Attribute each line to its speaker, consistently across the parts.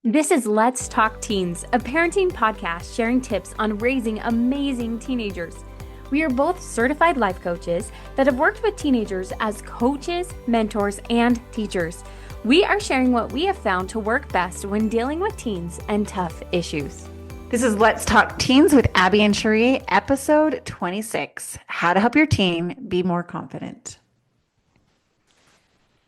Speaker 1: This is Let's Talk Teens, a parenting podcast sharing tips on raising amazing teenagers. We are both certified life coaches that have worked with teenagers as coaches, mentors, and teachers. We are sharing what we have found to work best when dealing with teens and tough issues.
Speaker 2: This is Let's Talk Teens with Abbi and Cheree, episode 26, How to Help Your Teen Be More Confident.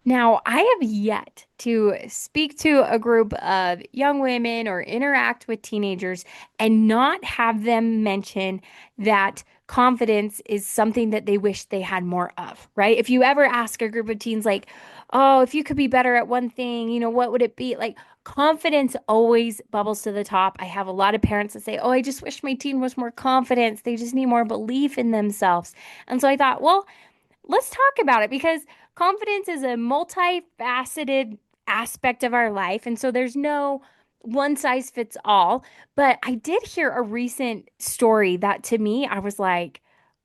Speaker 1: Now, I have yet to speak to a group of young women or interact with teenagers and not have them mention that confidence is something that they wish they had more of, right? If you ever ask a group of teens, like, oh, if you could be better at one thing, what would it be? Like, confidence always bubbles to the top. I have a lot of parents that say, oh, I just wish my teen was more confident. They just need more belief in themselves. And so I thought, well, let's talk about it because confidence is a multifaceted aspect of our life. And so there's no one size fits all. But I did hear a recent story that to me, I was like,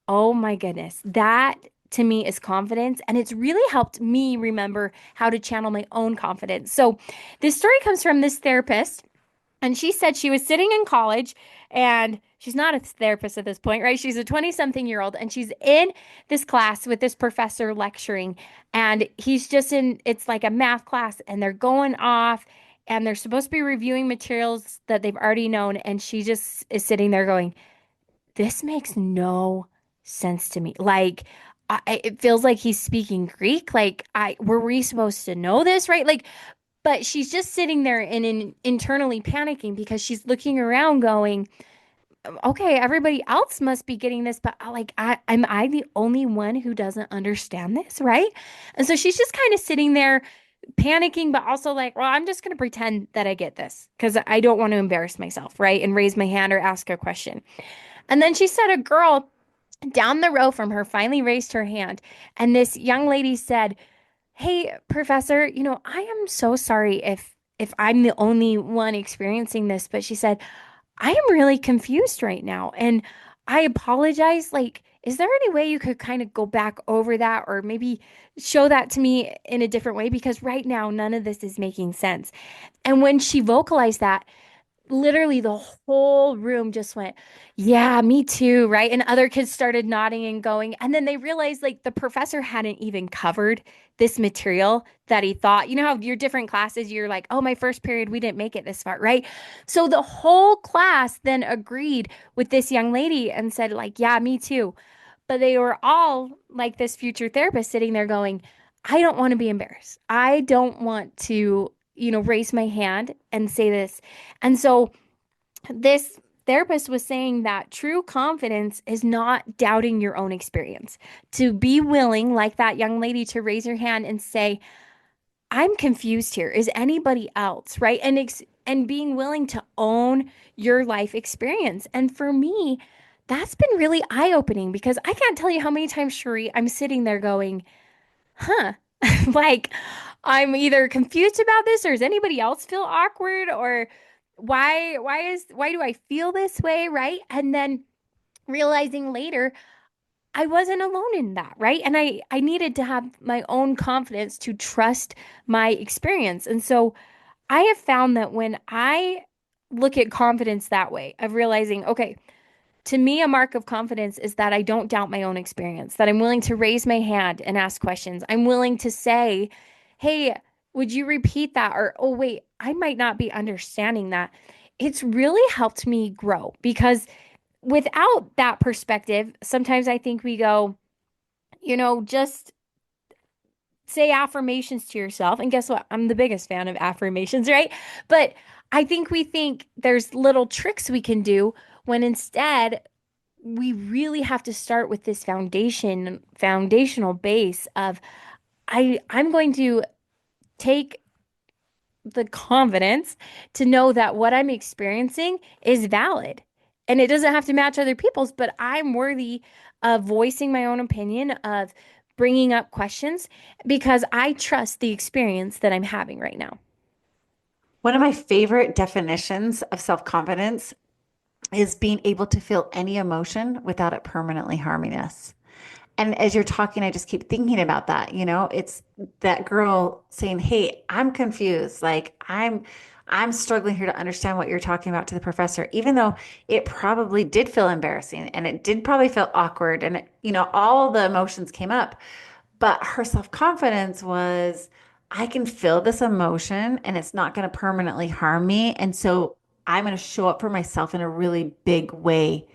Speaker 1: oh my goodness, that to me is confidence. And it's really helped me remember how to channel my own confidence. So this story comes from this therapist. And she said she was sitting in college and she's not a therapist at this point, right? She's a 20-something-year-old and she's in this class with this professor lecturing. And he's just in, it's like a math class and they're going off and they're supposed to be reviewing materials that they've already known. And she just is sitting there going, this makes no sense to me. Like, it feels like he's speaking Greek. Like, were we supposed to know this, right? Like, but she's just sitting there and internally panicking because she's looking around going, okay, everybody else must be getting this, but am I the only one who doesn't understand this, right? And so she's just kind of sitting there panicking, but also like, well, I'm just going to pretend that I get this because I don't want to embarrass myself, right? And raise my hand or ask a question. And then she said a girl down the row from her finally raised her hand. And this young lady said, hey, professor, I am so sorry if I'm the only one experiencing this, but she said, I am really confused right now and I apologize. Like, is there any way you could kind of go back over that or maybe show that to me in a different way? Because right now, none of this is making sense. And when she vocalized that, literally the whole room just went, yeah, me too, right? And other kids started nodding and going. And then they realized like the professor hadn't even covered this material that he thought. You know how your different classes, you're like, oh, my first period, we didn't make it this far, right? So the whole class then agreed with this young lady and said, like, yeah, me too. But they were all like this future therapist sitting there going, I don't want to be embarrassed. I don't want to, raise my hand and say this. And so this therapist was saying that true confidence is not doubting your own experience. To be willing, like that young lady, to raise your hand and say, I'm confused here. Is anybody else, right? And being willing to own your life experience. And for me, that's been really eye-opening because I can't tell you how many times, Cheree, I'm sitting there going, huh, like I'm either confused about this or does anybody else feel awkward or why do I feel this way, right? And then realizing later I wasn't alone in that, right? And I needed to have my own confidence to trust my experience. And so I have found that when I look at confidence that way, of realizing, okay, to me, a mark of confidence is that I don't doubt my own experience, that I'm willing to raise my hand and ask questions. I'm willing to say, hey, would you repeat that? Or, oh, wait, I might not be understanding that. It's really helped me grow because without that perspective, sometimes I think we go, just say affirmations to yourself. And guess what? I'm the biggest fan of affirmations, right? But I think we think there's little tricks we can do when instead we really have to start with this foundational base of I'm going to take the confidence to know that what I'm experiencing is valid. And it doesn't have to match other people's, but I'm worthy of voicing my own opinion, of bringing up questions because I trust the experience that I'm having right now.
Speaker 2: One of my favorite definitions of self-confidence is being able to feel any emotion without it permanently harming us. And as you're talking, I just keep thinking about that. It's that girl saying, hey, I'm confused. Like I'm struggling here to understand what you're talking about to the professor, even though it probably did feel embarrassing and it did probably feel awkward and all the emotions came up. But her self-confidence was, I can feel this emotion and it's not going to permanently harm me. And so I'm going to show up for myself in a really big way,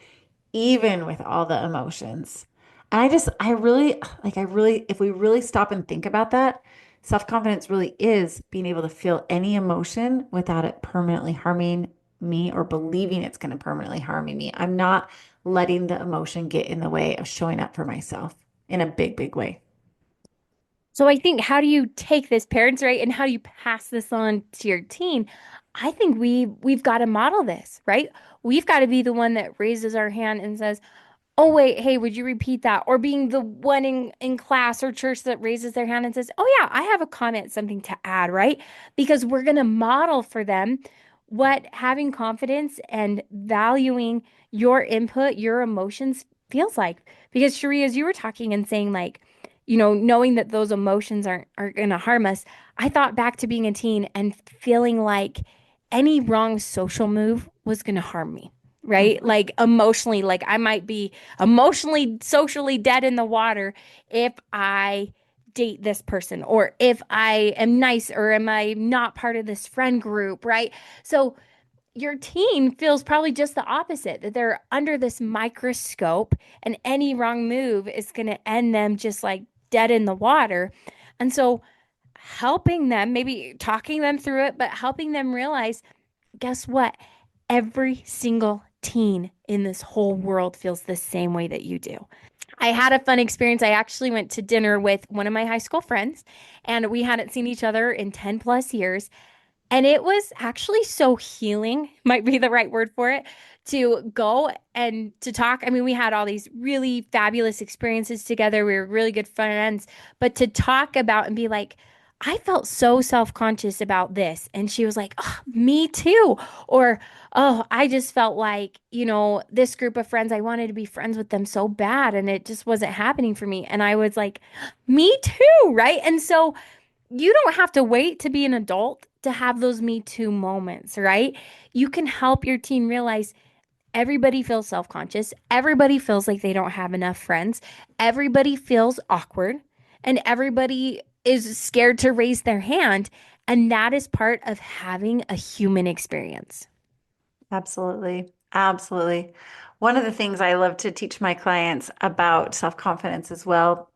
Speaker 2: even with all the emotions. And if we really stop and think about that, self-confidence really is being able to feel any emotion without it permanently harming me or believing it's going to permanently harm me. I'm not letting the emotion get in the way of showing up for myself in a big, big way.
Speaker 1: So I think how do you take this parents, right? And how do you pass this on to your teen? I think we've got to model this, right? We've got to be the one that raises our hand and says, "Oh wait, hey, would you repeat that?" Or being the one in class or church that raises their hand and says, "Oh yeah, I have a comment, something to add," right? Because we're going to model for them what having confidence and valuing your input, your emotions feels like. Because Cheree, as you were talking and saying like, knowing that those emotions aren't going to harm us, I thought back to being a teen and feeling like any wrong social move was going to harm me, right?
Speaker 2: Mhm.
Speaker 1: Like emotionally, like I might be emotionally, socially dead in the water if I date this person or if I am nice or am I not part of this friend group, right? So your teen feels probably just the opposite, that they're under this microscope and any wrong move is going to end them just like dead in the water. And so helping them, maybe talking them through it, but helping them realize, guess what? Every single teen in this whole world feels the same way that you do. I had a fun experience. I actually went to dinner with one of my high school friends, and we hadn't seen each other in 10 plus years. And it was actually so healing, might be the right word for it, to go and to talk. I mean, we had all these really fabulous experiences together. We were really good friends, but to talk about and be like, I felt so self-conscious about this. And she was like, oh, me too. Or, oh, I just felt like, this group of friends, I wanted to be friends with them so bad and it just wasn't happening for me. And I was like, me too. Right. And so, you don't have to wait to be an adult to have those Me Too moments, right? You can help your teen realize everybody feels self conscious. Everybody feels like they don't have enough friends. Everybody feels awkward. And everybody is scared to raise their hand. And that is part of having a human experience.
Speaker 2: Absolutely. Absolutely. One of the things I love to teach my clients about self-confidence as well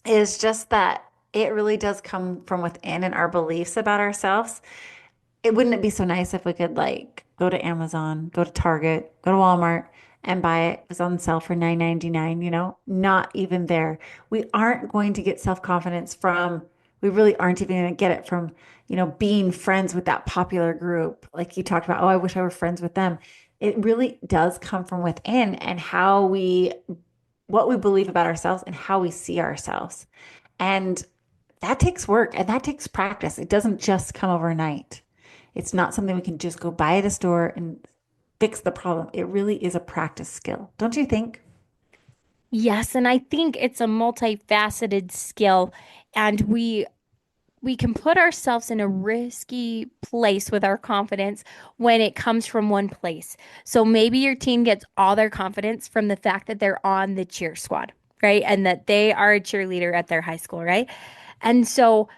Speaker 2: is just that it really does come from within and our beliefs about ourselves. Wouldn't it be so nice if we could like go to Amazon, go to Target, go to Walmart and buy it? It was on sale for 9.99, not even there. We aren't going to get self-confidence from, we really aren't even going to get it from, being friends with that popular group. Like you talked about, oh, I wish I were friends with them. It really does come from within and what we believe about ourselves and how we see ourselves. And that takes work and that takes practice. It doesn't just come overnight. It's not something we can just go buy at a store and fix the problem. It really is a practice skill, don't you think?
Speaker 1: Yes, and I think it's a multifaceted skill, and we can put ourselves in a risky place with our confidence when it comes from one place. So maybe your team gets all their confidence from the fact that they're on the cheer squad, right? And that they are a cheerleader at their high school, right? And so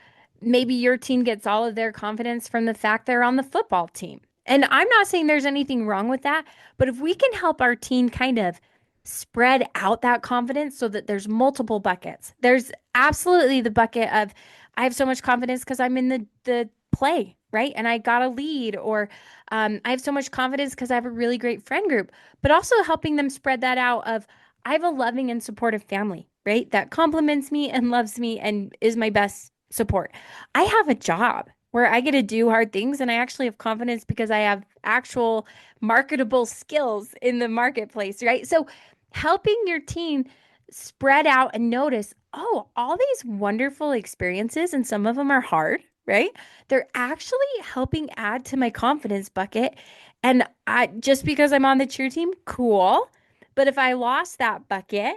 Speaker 1: maybe your team gets all of their confidence from the fact they're on the football team. And I'm not saying there's anything wrong with that, but if we can help our team kind of spread out that confidence so that there's multiple buckets. There's absolutely the bucket of I have so much confidence because I'm in the play, right? And I got a lead, or I have so much confidence because I have a really great friend group, but also helping them spread that out of I have a loving and supportive family, right? That compliments me and loves me and is my best support. I have a job where I get to do hard things and I actually have confidence because I have actual marketable skills in the marketplace, right? So helping your teen spread out and notice, oh, all these wonderful experiences, and some of them are hard, right? They're actually helping add to my confidence bucket. And I just because I'm on the cheer team, cool. But if I lost that bucket,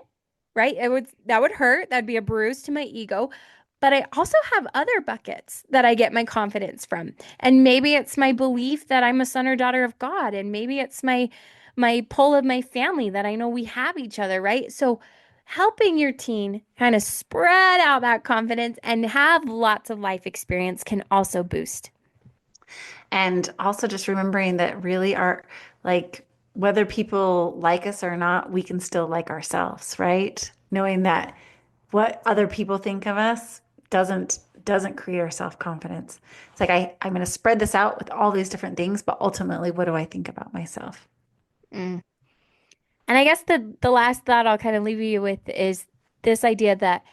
Speaker 1: right, that would hurt. That'd be a bruise to my ego. But I also have other buckets that I get my confidence from. And maybe it's my belief that I'm a son or daughter of God, and maybe it's my pull of my family that I know we have each other, right? So helping your teen kind of spread out that confidence and have lots of life experience can also boost.
Speaker 2: And also just remembering that really our, like, whether people like us or not, we can still like ourselves, right? Knowing that what other people think of us doesn't create our self-confidence. It's like I'm going to spread this out with all these different things, but ultimately, what do I think about myself?
Speaker 1: Mm. And I guess the last thought I'll kind of leave you with is this idea that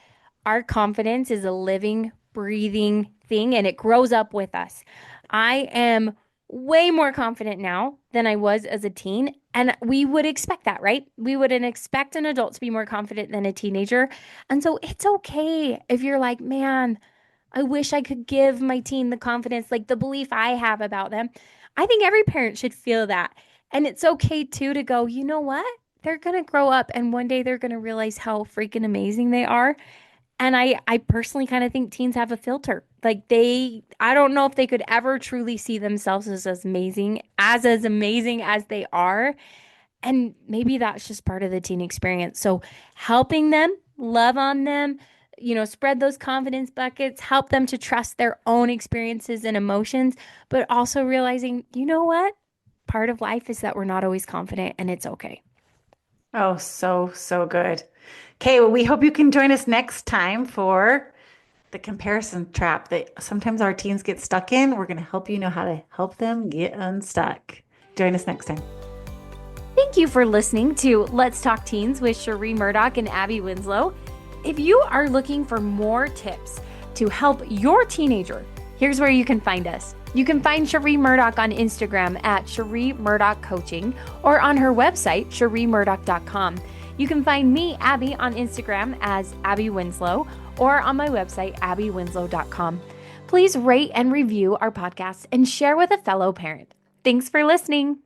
Speaker 1: our confidence is a living, breathing thing and it grows up with us. I am way more confident now than I was as a teen. And we would expect that, right? We wouldn't expect an adult to be more confident than a teenager. And so it's okay if you're like, man, I wish I could give my teen the confidence, like the belief I have about them. I think every parent should feel that. And it's okay too to go, you know what? They're going to grow up and one day they're going to realize how freaking amazing they are. And I personally kind of think teens have a filter. Like I don't know if they could ever truly see themselves as amazing as they are. And maybe that's just part of the teen experience. So helping them, love on them, spread those confidence buckets, help them to trust their own experiences and emotions, but also realizing, you know what? Part of life is that we're not always confident and it's okay.
Speaker 2: Oh, so, so good. Okay, well, we hope you can join us next time for the comparison trap that sometimes our teens get stuck in. We're going to help you know how to help them get unstuck. Join us next time.
Speaker 1: Thank you for listening to Let's Talk Teens with Cheree Murdock and Abbi Winslow. If you are looking for more tips to help your teenager, here's where you can find us. You can find Cheree Murdock on Instagram at Cheree Murdock Coaching or on her website, ChereeMurdock.com. You can find me, Abbi, on Instagram as Abbi Winslow or on my website, AbbiWinslow.com. Please rate and review our podcast and share with a fellow parent. Thanks for listening.